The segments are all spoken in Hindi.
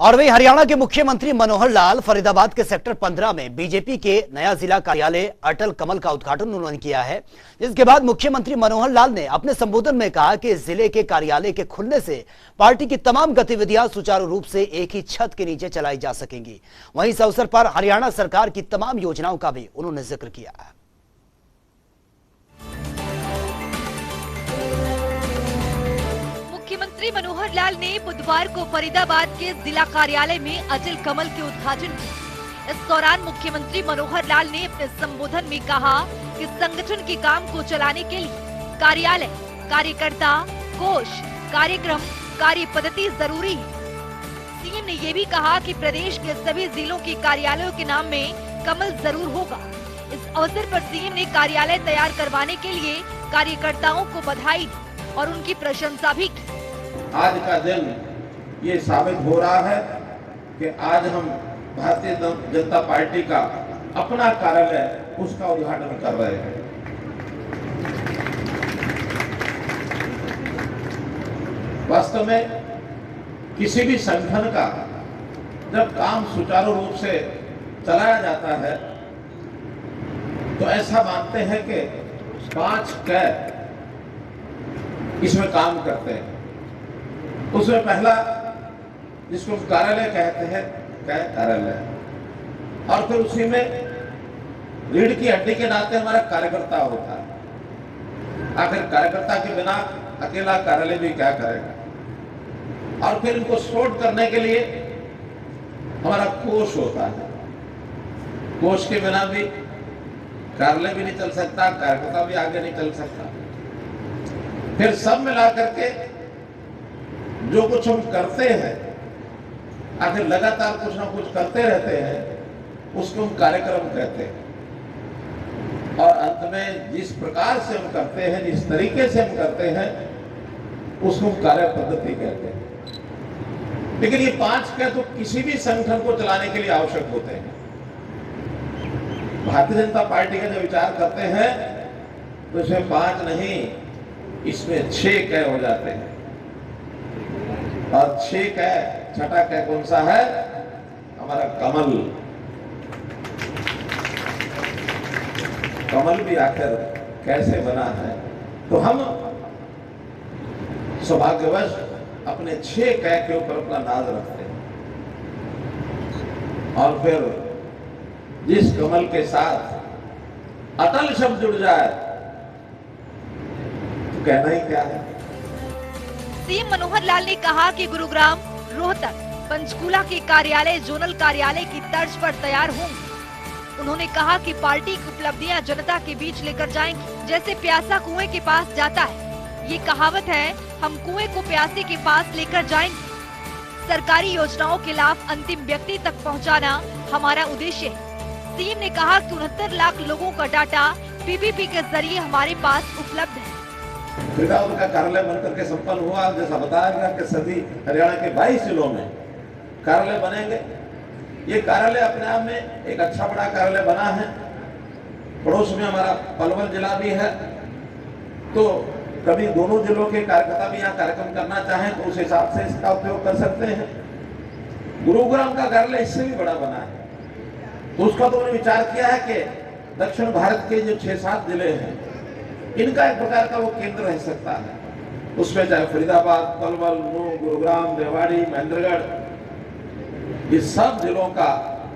और वही हरियाणा के मुख्यमंत्री मनोहर लाल फरीदाबाद के सेक्टर 15 में बीजेपी के नया जिला कार्यालय अटल कमल का उद्घाटन उन्होंने किया है। जिसके बाद मुख्यमंत्री मनोहर लाल ने अपने संबोधन में कहा कि जिले के कार्यालय के खुलने से पार्टी की तमाम गतिविधियां सुचारू रूप से एक ही छत के नीचे चलाई जा सकेंगी। वहीं इस अवसर पर हरियाणा सरकार की तमाम योजनाओं का भी उन्होंने जिक्र किया है। मुख्यमंत्री मनोहर लाल ने बुधवार को फरीदाबाद के जिला कार्यालय में अटल कमल के उद्घाटन किया। इस दौरान मुख्यमंत्री मनोहर लाल ने अपने संबोधन में कहा कि संगठन के काम को चलाने के लिए कार्यालय, कार्यकर्ता, कोष, कार्यक्रम, कार्य पद्धति जरूरी है। सीएम ने ये भी कहा कि प्रदेश के सभी जिलों के कार्यालयों के नाम में कमल जरूर होगा। इस अवसर पर सीएम ने कार्यालय तैयार करवाने के लिए कार्यकर्ताओं को बधाई दी और उनकी प्रशंसा भी की। आज का दिन ये साबित हो रहा है कि आज हम भारतीय जनता पार्टी का अपना कार्यालय उसका उद्घाटन कर रहे हैं। वास्तव में किसी भी संगठन का जब काम सुचारू रूप से चलाया जाता है तो ऐसा मानते हैं कि 5 कै इसमें काम करते हैं। उसमें पहला जिसको कार्यालय कहते हैं क्या कार्यालय, और फिर उसी में रीढ़ की हड्डी के नाते हमारा कार्यकर्ता होता है। आखिर कार्यकर्ता के बिना अकेला कार्यालय भी क्या करेगा। और फिर इनको सपोर्ट करने के लिए हमारा कोष होता है। कोष के बिना भी कार्यालय भी नहीं चल सकता, कार्यकर्ता भी आगे नहीं चल सकता। फिर सब मिला करके जो कुछ हम करते हैं, आखिर लगातार कुछ ना कुछ करते रहते हैं, उसको हम कार्यक्रम कहते हैं। और अंत में जिस प्रकार से हम करते हैं, जिस तरीके से हम करते हैं, उसको हम कार्य पद्धति कहते हैं। लेकिन ये 5 कै तो किसी भी संगठन को चलाने के लिए आवश्यक होते हैं। भारतीय जनता पार्टी का जब विचार करते हैं तो इसमें 5 नहीं, इसमें 6 कै हो जाते हैं। और 6 कै, छठा कै कौन सा है? हमारा कमल। कमल भी आखिर कैसे बना है? तो हम सौभाग्यवश अपने 6 कै के ऊपर अपना नाज रखते हैं। और फिर जिस कमल के साथ अटल शब्द जुड़ जाए तो कहना ही क्या है। सीएम मनोहर लाल ने कहा कि गुरुग्राम, रोहतक, पंचकूला के कार्यालय जोनल कार्यालय की तर्ज पर तैयार होंगे। उन्होंने कहा कि पार्टी की उपलब्धियां जनता के बीच लेकर जाएंगी। जैसे प्यासा कुएं के पास जाता है, ये कहावत है, हम कुएं को प्यासे के पास लेकर जाएंगे। सरकारी योजनाओं के लाभ अंतिम व्यक्ति तक पहुंचाना हमारा उद्देश्य है। सीएम ने कहा कि 69 लाख लोगों का डाटा पीपीपी के जरिए हमारे पास उपलब्ध है। फरीदाबाद का कार्यालय बनकर के संपन्न हुआ। जैसा बताया गया कि सभी हरियाणा के 22 जिलों में कार्यालय बनेंगे। ये कार्यालय अपने आप में एक अच्छा बड़ा कार्यालय बना है। पड़ोस में हमारा पलवल जिला भी है, तो कभी दोनों जिलों के कार्यकर्ता भी यहाँ कार्यक्रम करना चाहें तो उस हिसाब से इसका उपयोग कर सकते हैं। गुरुग्राम का कार्यालय इससे भी बड़ा बना है, तो उसका तो उन्होंने विचार किया है कि दक्षिण भारत के जो 6-7 जिले हैं, इनका एक प्रकार का वो केंद्र रह सकता है। उसमें चाहे फरीदाबाद, पलवल, नूंह, गुरुग्राम, रेवाड़ी, महेंद्रगढ़, ये सब जिलों का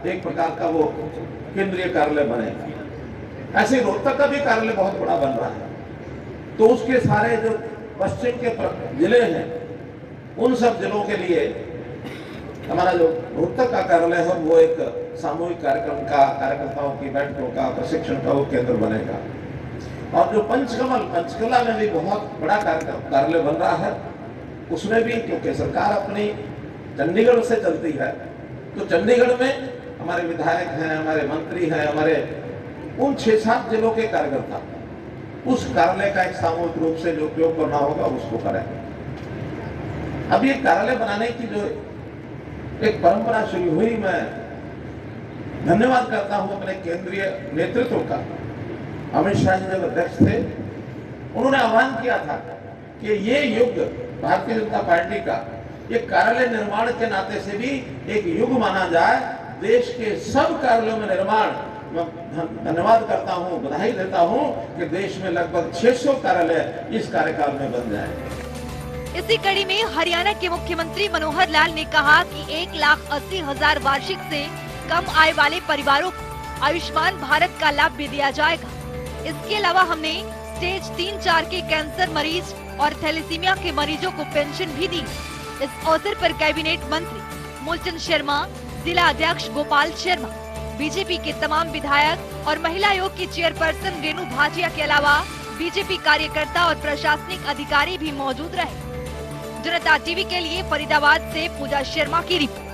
एक प्रकार का वो केंद्रीय कार्यालय बनेगा। ऐसे रोहतक का भी कार्यालय बहुत बड़ा बन रहा है, तो उसके सारे जो पश्चिम के जिले हैं, उन सब जिलों के लिए हमारा जो रोहतक का कार्यालय है वो एक सामूहिक कार्यक्रम का, कार्यकर्ताओं की बैठकों का, प्रशिक्षण का वो केंद्र बनेगा। और जो पंचकूला में भी बहुत बड़ा कार्यालय बन रहा है, उसमें भी क्योंकि सरकार अपनी चंडीगढ़ से चलती है, तो चंडीगढ़ में हमारे विधायक हैं, हमारे मंत्री हैं, हमारे उन 6-7 जिलों के कार्यकर्ता उस कार्यालय का एक सामूहिक रूप से जो उपयोग करना होगा उसको करेंगे। अब ये कार्यालय बनाने की जो एक परंपरा शुरू हुई, मैं धन्यवाद करता हूं अपने केंद्रीय नेतृत्व का। अमित शाह जी जब अध्यक्ष थे, उन्होंने आह्वान किया था कि ये युग भारतीय जनता पार्टी का ये कार्यालय निर्माण के नाते से भी एक युग माना जाए। देश के सब कार्यालयों में निर्माण, मैं धन्यवाद करता हूं, बधाई देता हूं कि देश में लगभग 600 कार्यालय इस कार्यकाल में बन जाएंगे। इसी कड़ी में हरियाणा के मुख्यमंत्री मनोहर लाल ने कहा कि 1,80,000 वार्षिक से कम आय वाले परिवारों को आयुष्मान भारत का लाभ भी दिया जाएगा। इसके अलावा हमने स्टेज 3-4 के कैंसर मरीज और थैलेसीमिया के मरीजों को पेंशन भी दी। इस अवसर पर कैबिनेट मंत्री मूलचंद शर्मा, जिला अध्यक्ष गोपाल शर्मा, बीजेपी के तमाम विधायक और महिला आयोग की चेयरपर्सन रेणु भाटिया के अलावा बीजेपी कार्यकर्ता और प्रशासनिक अधिकारी भी मौजूद रहे। जनता टीवी के लिए फरीदाबाद से पूजा शर्मा की रिपोर्ट।